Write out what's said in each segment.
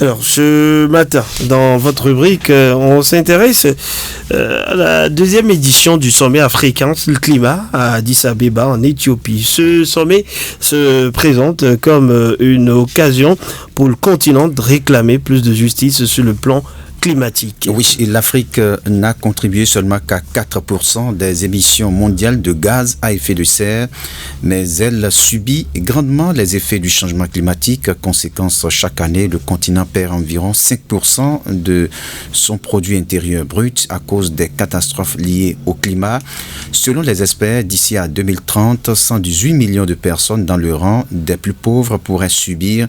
Alors, ce matin, dans votre rubrique, on s'intéresse à la deuxième édition du sommet africain sur le climat à Addis Abeba en Éthiopie. Ce sommet se présente comme une occasion pour le continent de réclamer plus de justice sur le plan climatique. Oui, et l'Afrique n'a contribué seulement qu'à 4% des émissions mondiales de gaz à effet de serre, mais elle subit grandement les effets du changement climatique. Conséquence, chaque année, le continent perd environ 5% de son produit intérieur brut à cause des catastrophes liées au climat. Selon les experts, d'ici à 2030, 118 millions de personnes dans le rang des plus pauvres pourraient subir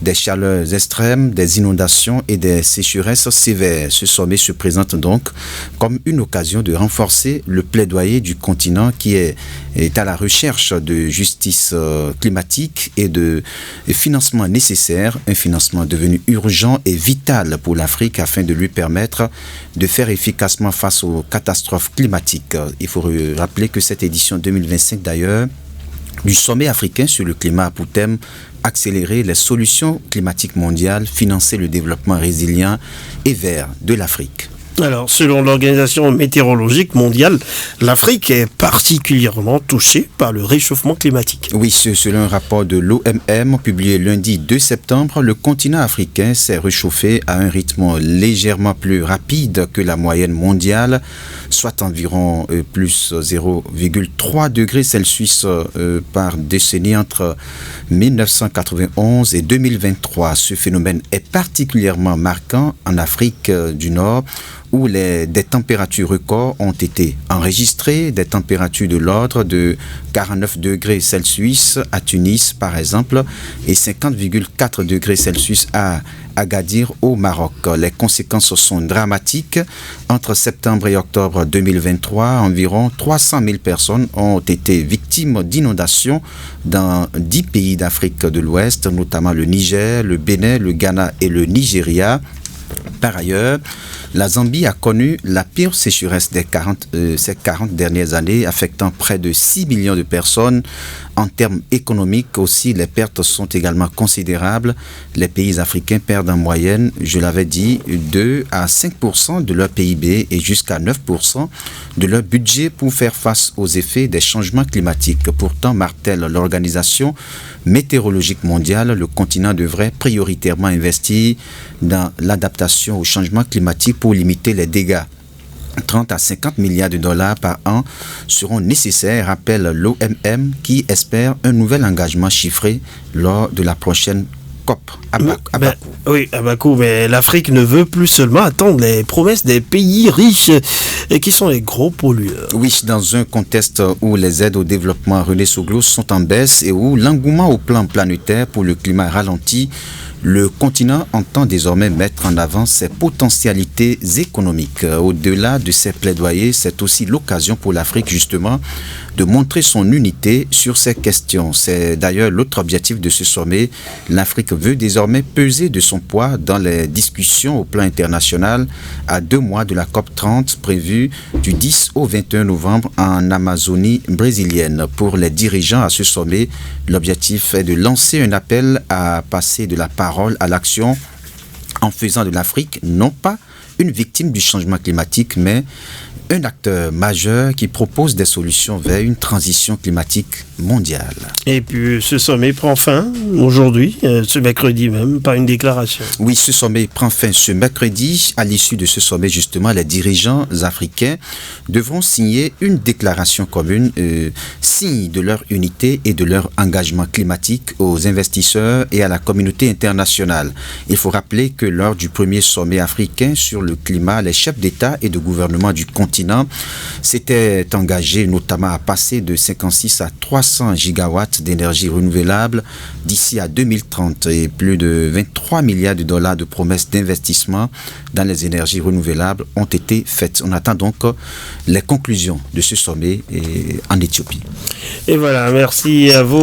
des chaleurs extrêmes, des inondations et des sécheresses sévères. Ce sommet se présente donc comme une occasion de renforcer le plaidoyer du continent qui est à la recherche de justice climatique et de financement nécessaire, un financement devenu urgent et vital pour l'Afrique afin de lui permettre de faire efficacement face aux catastrophes climatiques. Il faut rappeler que cette édition 2025 d'ailleurs du sommet africain sur le climat a pour thème accélérer les solutions climatiques mondiales, financer le développement résilient et vert de l'Afrique. Alors, selon l'Organisation météorologique mondiale, l'Afrique est particulièrement touchée par le réchauffement climatique. Oui, selon un rapport de l'OMM publié lundi 2 septembre, le continent africain s'est réchauffé à un rythme légèrement plus rapide que la moyenne mondiale, soit environ plus 0,3 degrés Celsius par décennie entre 1991 et 2023. Ce phénomène est particulièrement marquant en Afrique du Nord, où des températures records ont été enregistrées, des températures de l'ordre de 49 degrés Celsius à Tunis par exemple et 50,4 degrés Celsius à Agadir au Maroc. Les conséquences sont dramatiques. Entre septembre et octobre 2023, environ 300 000 personnes ont été victimes d'inondations dans 10 pays d'Afrique de l'Ouest, notamment le Niger, le Bénin, le Ghana et le Nigeria. Par ailleurs, la Zambie a connu la pire sécheresse ces 40 dernières années, affectant près de 6 millions de personnes. En termes économiques aussi, les pertes sont également considérables. Les pays africains perdent en moyenne, je l'avais dit, 2 à 5% de leur PIB et jusqu'à 9% de leur budget pour faire face aux effets des changements climatiques. Pourtant, martèle l'Organisation météorologique mondiale, le continent devrait prioritairement investir dans l'adaptation au changement climatique pour limiter les dégâts. 30 à 50 milliards de dollars par an seront nécessaires, rappelle l'OMM, qui espère un nouvel engagement chiffré lors de la prochaine COP à Bakou. Oui, à Bakou, mais l'Afrique ne veut plus seulement attendre les promesses des pays riches et qui sont les gros pollueurs. Oui, dans un contexte où les aides au développement René Soglo sont en baisse et où l'engouement au plan planétaire pour le climat ralentit, le continent entend désormais mettre en avant ses potentialités économiques. Au-delà de ses plaidoyers, c'est aussi l'occasion pour l'Afrique justement de montrer son unité sur ces questions. C'est d'ailleurs l'autre objectif de ce sommet. L'Afrique veut désormais peser de son poids dans les discussions au plan international à 2 mois de la COP30 prévue du 10 au 21 novembre en Amazonie brésilienne. Pour les dirigeants à ce sommet, l'objectif est de lancer un appel à passer de la parole à l'action en faisant de l'Afrique non pas une victime du changement climatique, mais un acteur majeur qui propose des solutions vers une transition climatique mondiale. Et puis ce sommet prend fin aujourd'hui, ce mercredi même, par une déclaration. Oui, ce sommet prend fin ce mercredi. À l'issue de ce sommet, justement, les dirigeants africains devront signer une déclaration commune, signe de leur unité et de leur engagement climatique aux investisseurs et à la communauté internationale. Il faut rappeler que lors du premier sommet africain sur le climat, les chefs d'État et de gouvernement du continent s'étaient engagés notamment à passer de 56 à 300 gigawatts d'énergie renouvelable d'ici à 2030 et plus de 23 milliards de dollars de promesses d'investissement dans les énergies renouvelables ont été faites. On attend donc les conclusions de ce sommet en Éthiopie. Et voilà, merci à vous.